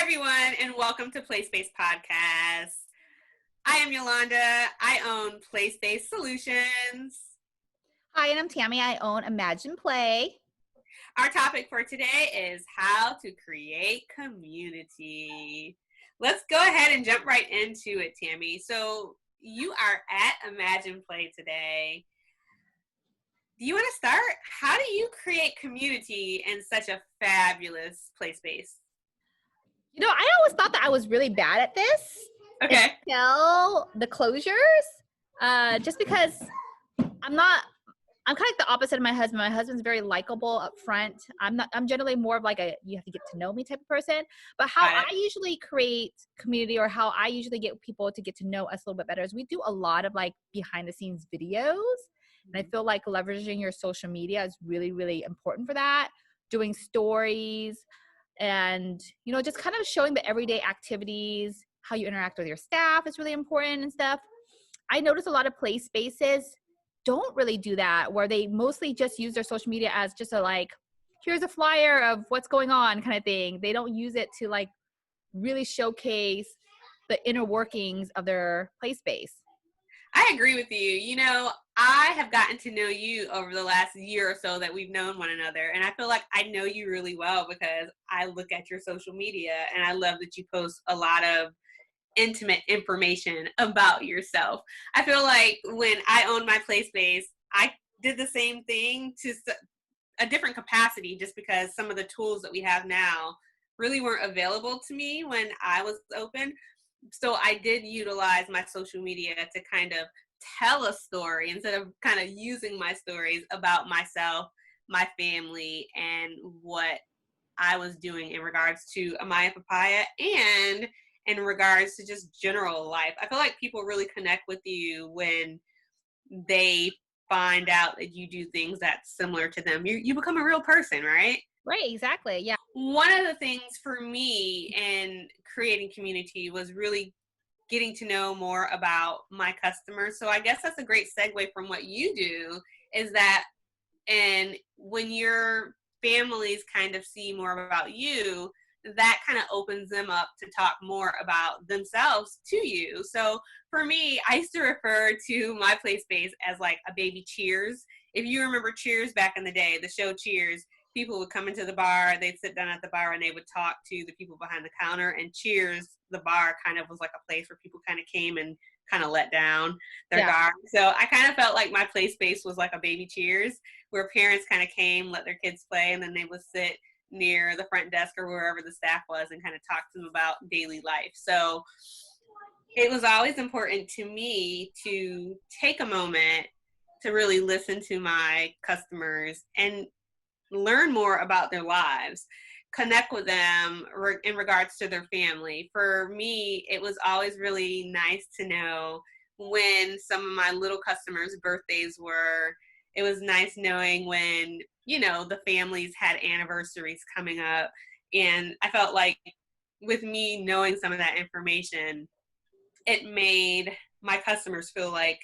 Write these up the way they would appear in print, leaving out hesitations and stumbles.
everyone, and welcome to PlaySpace Podcast. I am Yolanda. I own PlaySpace Solutions. Hi, and I'm Tammy. I own Imagine Play. Our topic for today is how to create community. Let's go ahead and jump right into it, Tammy. So you are at Imagine Play today. Do you want to start? How do you create community in such a fabulous play space? You know, I always thought that I was really bad at this. Okay. Until the closures. Just because I'm kind of like the opposite of my husband. My husband's very likable up front. I'm generally more of like you have to get to know me type of person. But how I usually create community, or how I usually get people to get to know us a little bit better, is we do a lot of like behind the scenes videos. And I feel like leveraging your social media is really, really important for that. Doing stories and, you know, just kind of showing the everyday activities, how you interact with your staff is really important and stuff. I notice a lot of play spaces don't really do that, where they mostly just use their social media as just a like, here's a flyer of what's going on kind of thing. They don't use it to like really showcase the inner workings of their play space. I agree with you. You know, I have gotten to know you over the last year or so that we've known one another. And I feel like I know you really well because I look at your social media and I love that you post a lot of intimate information about yourself. I feel like when I owned my play space, I did the same thing to a different capacity, just because some of the tools that we have now really weren't available to me when I was open. So I did utilize my social media to kind of tell a story instead of kind of using my stories about myself, my family, and what I was doing in regards to Amaya Papaya and in regards to just general life. I feel like people really connect with you when they find out that you do things that's similar to them. You become a real person, right? Right, exactly. Yeah. One of the things for me in creating community was really getting to know more about my customers. So I guess that's a great segue from what you do, is that, and when your families kind of see more about you, that kind of opens them up to talk more about themselves to you. So for me, I used to refer to my play space as like a baby Cheers. If you remember Cheers back in the day, the show Cheers, people would come into the bar, they'd sit down at the bar and they would talk to the people behind the counter. And Cheers, the bar, kind of was like a place where people kind of came and kind of let down their guard. So I kind of felt like my play space was like a baby Cheers, where parents kind of came, let their kids play, and then they would sit near the front desk or wherever the staff was and kind of talk to them about daily life. So it was always important to me to take a moment to really listen to my customers and learn more about their lives, connect with them in regards to their family. For me, it was always really nice to know when some of my little customers' birthdays were. It was nice knowing when, you know, the families had anniversaries coming up. And I felt like with me knowing some of that information, it made my customers feel like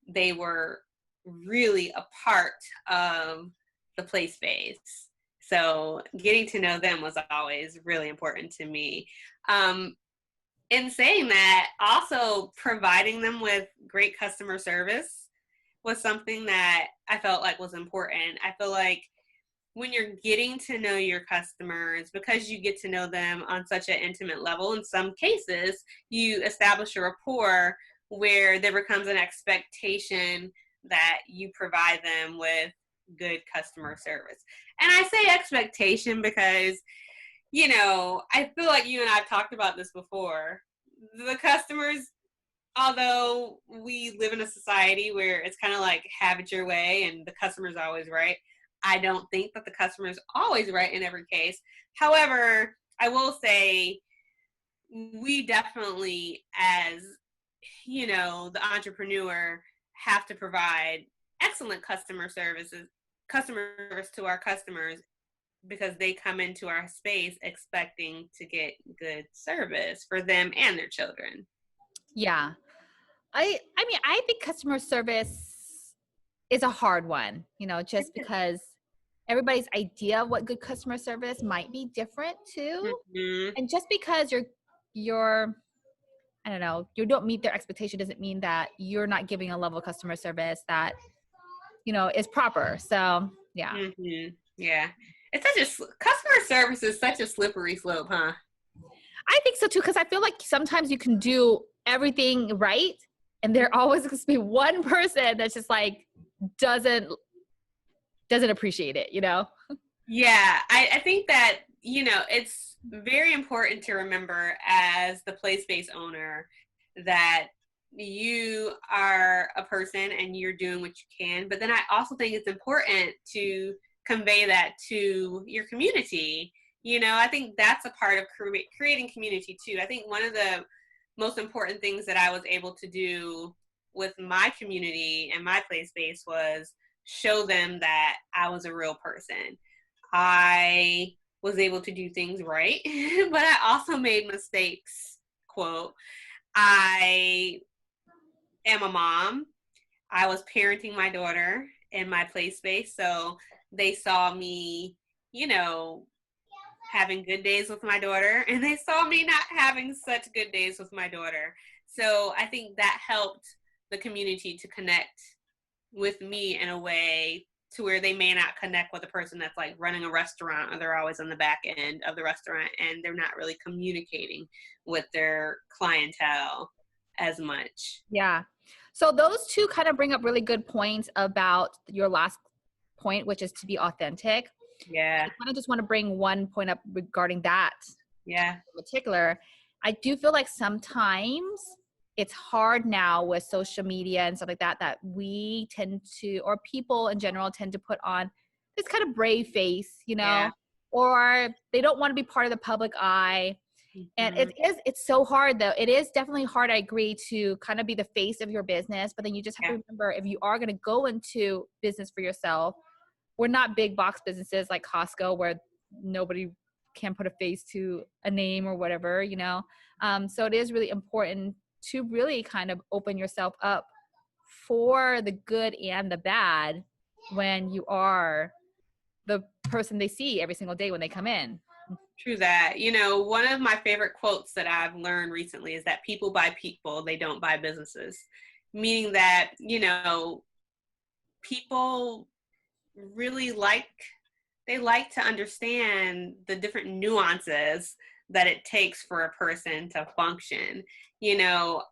they were really a part of the play space. So getting to know them was always really important to me. In saying that, also providing them with great customer service was something that I felt like was important. I feel like when you're getting to know your customers, because you get to know them on such an intimate level, in some cases, you establish a rapport where there becomes an expectation that you provide them with good customer service. And I say expectation because, you know, I feel like you and I have talked about this before. The customers, although we live in a society where it's kind of like have it your way and the customer's always right, I don't think that the customer is always right in every case. However, I will say we definitely, as, you know, the entrepreneur, have to provide excellent customer service to our customers, because they come into our space expecting to get good service for them and their children. Yeah. I mean, I think customer service is a hard one, you know, just because everybody's idea of what good customer service might be different too. Mhm. And just because you're I don't know, you don't meet their expectation doesn't mean that you're not giving a level of customer service that, is proper. So, yeah. Yeah. It's such customer service is such a slippery slope, huh? I think so too, because I feel like sometimes you can do everything right, and there always going to be one person that's just like doesn't appreciate it, Yeah, I think that, it's very important to remember as the place-based owner that you are a person and you're doing what you can. But then I also think it's important to convey that to your community. I think that's a part of creating community too. I think one of the most important things that I was able to do with my community and my place base was show them that I was a real person. I was able to do things right, but I also made mistakes. Quote, I am a mom. I was parenting my daughter in my play space. So they saw me, you know, having good days with my daughter, and they saw me not having such good days with my daughter. So I think that helped the community to connect with me in a way to where they may not connect with a person that's like running a restaurant, or they're always on the back end of the restaurant and they're not really communicating with their clientele as much. Yeah. So those two kind of bring up really good points about your last point, which is to be authentic. Yeah. I kind of just want to bring one point up regarding that Yeah. in particular. I do feel like sometimes it's hard now with social media and stuff like that, that we tend to, or people in general tend to put on this kind of brave face, Yeah. or they don't want to be part of the public eye. And Mhm. it's so hard though. It is definitely hard, I agree, to kind of be the face of your business, but then you just have Yeah. to remember, if you are going to go into business for yourself, we're not big box businesses like Costco where nobody can put a face to a name or whatever, so it is really important to really kind of open yourself up for the good and the bad when you are the person they see every single day when they come in. True that. One of my favorite quotes that I've learned recently is that people buy people, they don't buy businesses. Meaning that, people really they like to understand the different nuances that it takes for a person to function.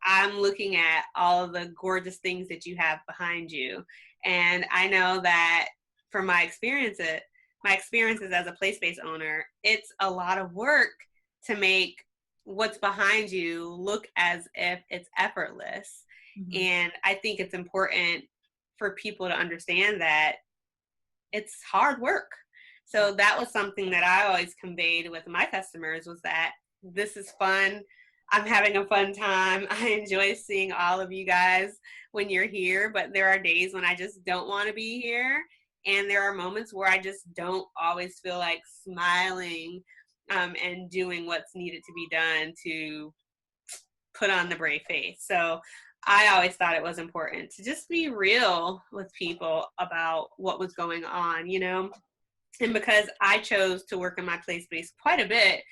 I'm looking at all of the gorgeous things that you have behind you. And I know that from my experiences as a place-based owner, it's a lot of work to make what's behind you look as if it's effortless. Mm-hmm. And I think it's important for people to understand that it's hard work. So that was something that I always conveyed with my customers, was that this is fun. I'm having a fun time. I enjoy seeing all of you guys when you're here, but there are days when I just don't want to be here. And there are moments where I just don't always feel like smiling and doing what's needed to be done to put on the brave face. So I always thought it was important to just be real with people about what was going on, And because I chose to work in my place space quite a bit,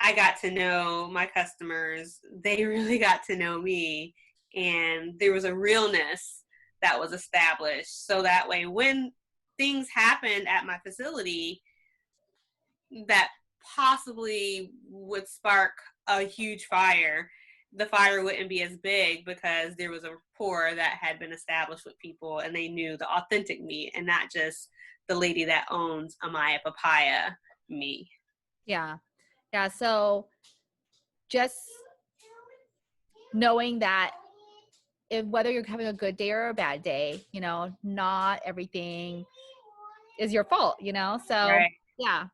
I got to know my customers. They really got to know me. And there was a realness that was established. So that way, when things happened at my facility that possibly would spark a huge fire, the fire wouldn't be as big because there was a rapport that had been established with people, and they knew the authentic me and not just the lady that owns Amaya Papaya me. Yeah. So just knowing that whether you're having a good day or a bad day, not everything is your fault, So Right. yeah,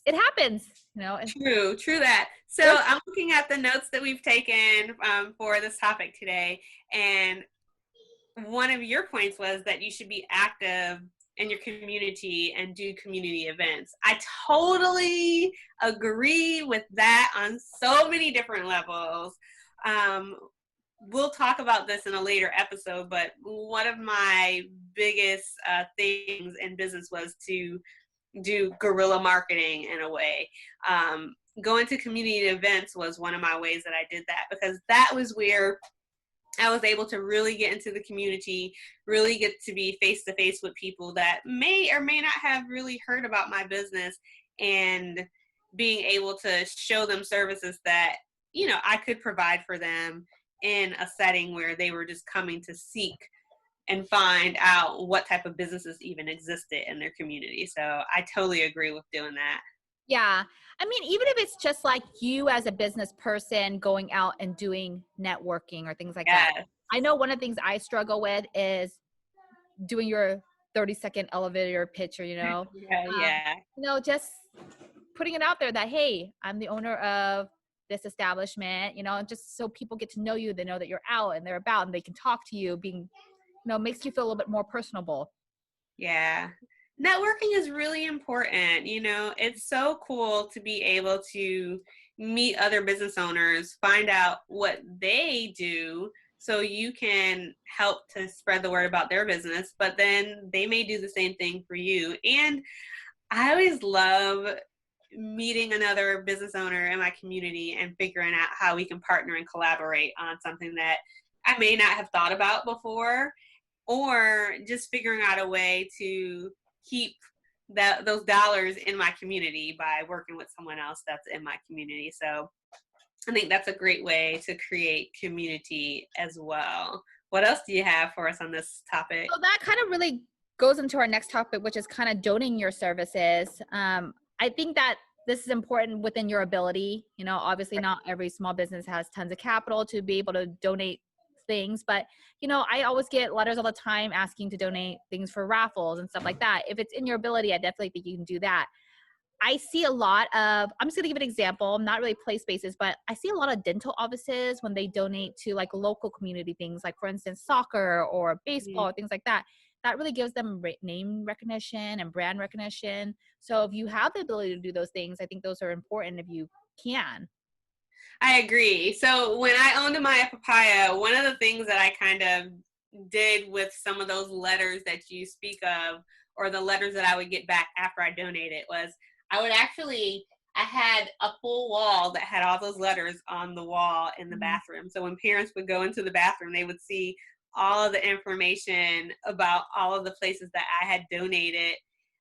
it happens, True that. So I'm looking at the notes that we've taken for this topic today, and one of your points was that you should be active in your community and do community events. I totally agree with that on so many different levels. we'll talk about this in a later episode, but one of my biggest things in business was to do guerrilla marketing in a way. Going to community events was one of my ways that I did that, because that was where I was able to really get into the community, really get to be face to face with people that may or may not have really heard about my business, and being able to show them services that, I could provide for them in a setting where they were just coming to seek and find out what type of businesses even existed in their community. So I totally agree with doing that. Yeah. I mean, even if it's just like you as a business person going out and doing networking or things like that. Yes. I know one of the things I struggle with is doing your 30-second elevator pitch, or, Yeah. just putting it out there that, hey, I'm the owner of this establishment, just so people get to know you. They know that you're out and they're about and they can talk to you, being, makes you feel a little bit more personable. Yeah. Networking is really important. It's so cool to be able to meet other business owners, find out what they do so you can help to spread the word about their business, but then they may do the same thing for you. And I always love meeting another business owner in my community and figuring out how we can partner and collaborate on something that I may not have thought about before, or just figuring out a way to keep those dollars in my community by working with someone else that's in my community. So I think that's a great way to create community as well. What else do you have for us on this topic? So that kind of really goes into our next topic, which is kind of donating your services. I think that this is important within your ability. Obviously not every small business has tons of capital to be able to donate things, but I always get letters all the time asking to donate things for raffles and stuff like that. If it's in your ability, I definitely think you can do that. I see a lot of, I'm just gonna give an example, not really place bases, but I see a lot of dental offices when they donate to like local community things, like for instance, soccer or baseball, or things like that. That really gives them name recognition and brand recognition. So if you have the ability to do those things, I think those are important if you can. I agree. So when I owned Maya Papaya, one of the things that I kind of did with some of those letters that you speak of, or the letters that I would get back after I donated, was I had a full wall that had all those letters on the wall in the bathroom. So when parents would go into the bathroom, they would see all of the information about all of the places that I had donated,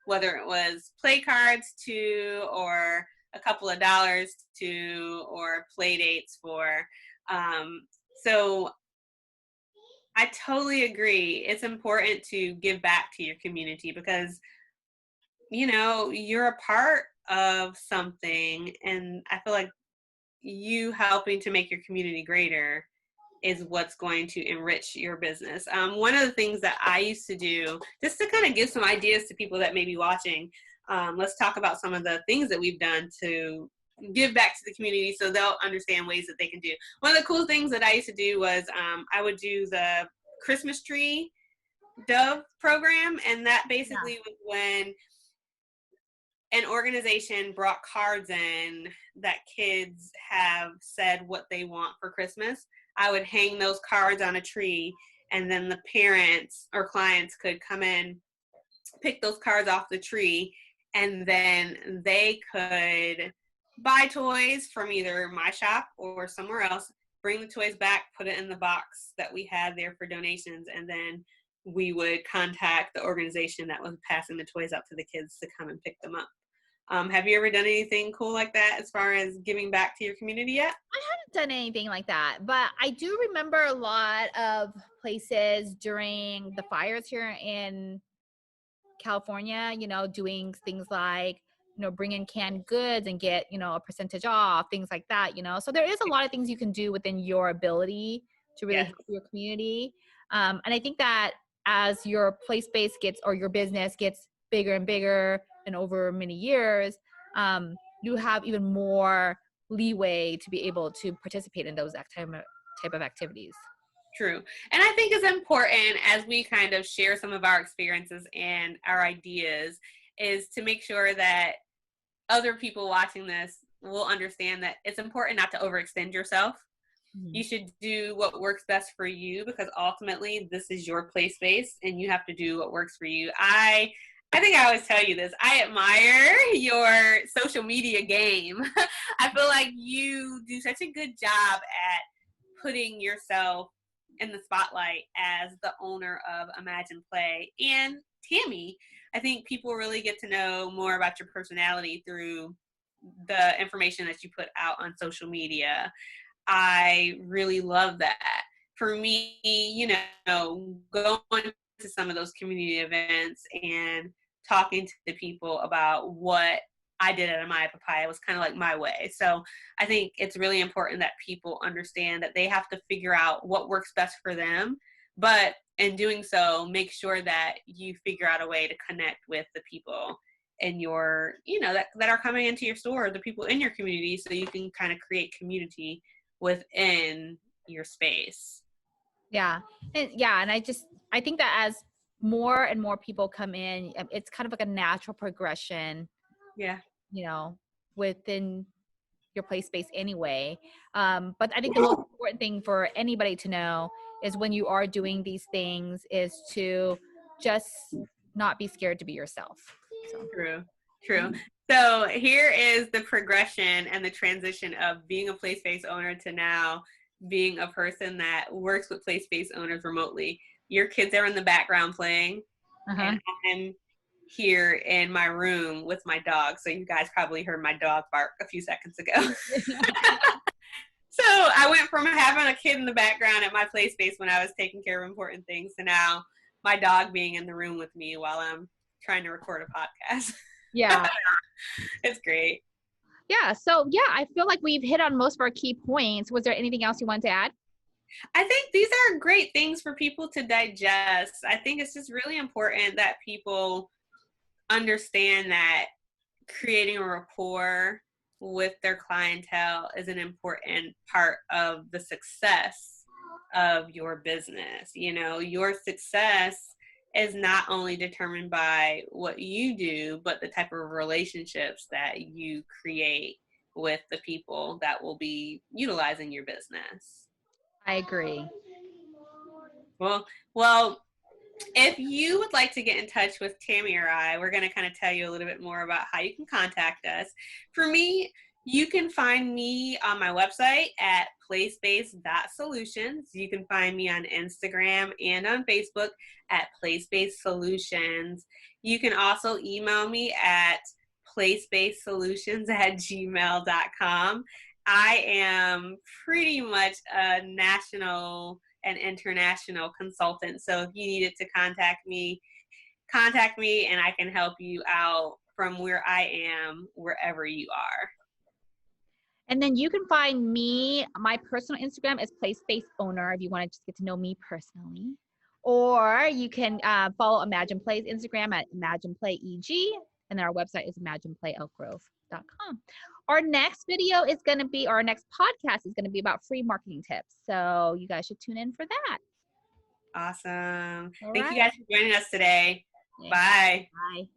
whether it was play cards to, or a couple of dollars to, or play dates for. So I totally agree. It's important to give back to your community, because you're a part of something, and I feel like you helping to make your community greater is what's going to enrich your business. One of the things that I used to do, just to kind of give some ideas to people that may be watching, let's talk about some of the things that we've done to give back to the community so they'll understand ways that they can do. One of the cool things that I used to do was I would do the Christmas tree dove program, and that basically was when an organization brought cards in that kids have said what they want for Christmas. I would hang those cards on a tree, and then the parents or clients could come in, pick those cards off the tree, and then they could buy toys from either my shop or somewhere else, bring the toys back, put it in the box that we had there for donations, and then we would contact the organization that was passing the toys out to the kids to come and pick them up. Have you ever done anything cool like that as far as giving back to your community yet? I haven't done anything like that, but I do remember a lot of places during the fires here in California, doing things like, bring in canned goods and get, a percentage off, things like that, So there is a lot of things you can do within your ability to really help your community. And I think that as your place base gets, or your business gets bigger and bigger and over many years, you have even more leeway to be able to participate in those type of activities. True. And I think it's important, as we kind of share some of our experiences and our ideas, is to make sure that other people watching this will understand that it's important not to overextend yourself. You should do what works best for you, because ultimately this is your play space and you have to do what works for you. I think I always tell you this. I admire your social media game. I feel like you do such a good job at putting yourself in the spotlight as the owner of Imagine Play. And Tammy, I think people really get to know more about your personality through the information that you put out on social media. I really love that. For me, going to some of those community events and talking to the people about what I did at Amaya Papaya was kind of like my way. So I think it's really important that people understand that they have to figure out what works best for them. But in doing so, make sure that you figure out a way to connect with the people in your, that are coming into your store, the people in your community, so you can kind of create community within your space. Yeah. And I think that as more and more people come in, it's kind of like a natural progression. Yeah. Within your play space anyway. But I think the most important thing for anybody to know is when you are doing these things is to just not be scared to be yourself. So. True. So here is the progression and the transition of being a play space owner to now being a person that works with play space owners remotely. Your kids are in the background playing, and I'm here in my room with my dog. So you guys probably heard my dog bark a few seconds ago. So I went from having a kid in the background at my play space when I was taking care of important things to now my dog being in the room with me while I'm trying to record a podcast. Yeah. It's great. Yeah. So yeah, I feel like we've hit on most of our key points. Was there anything else you wanted to add? I think these are great things for people to digest. I think it's just really important that people understand that creating a rapport with their clientele is an important part of the success of your business. Your success is not only determined by what you do, but the type of relationships that you create with the people that will be utilizing your business. I agree. Well, if you would like to get in touch with Tammy or I, we're going to kind of tell you a little bit more about how you can contact us. For me, you can find me on my website at playspace.solutions. You can find me on Instagram and on Facebook at Playspace Solutions. You can also email me at playspace-solutions@gmail.com. I am pretty much a national and international consultant. So if you needed to contact me and I can help you out from where I am, wherever you are. And then you can find me, my personal Instagram is PlaySpace Owner if you want to just get to know me personally. Or you can follow Imagine Play's Instagram at ImaginePlayEG. And our website is ImaginePlayElkgrove.com. Our next video is going to be, our next podcast is going to be about free marketing tips. So you guys should tune in for that. Awesome. All Thank right. you guys for joining us today. Yeah. Bye. Bye.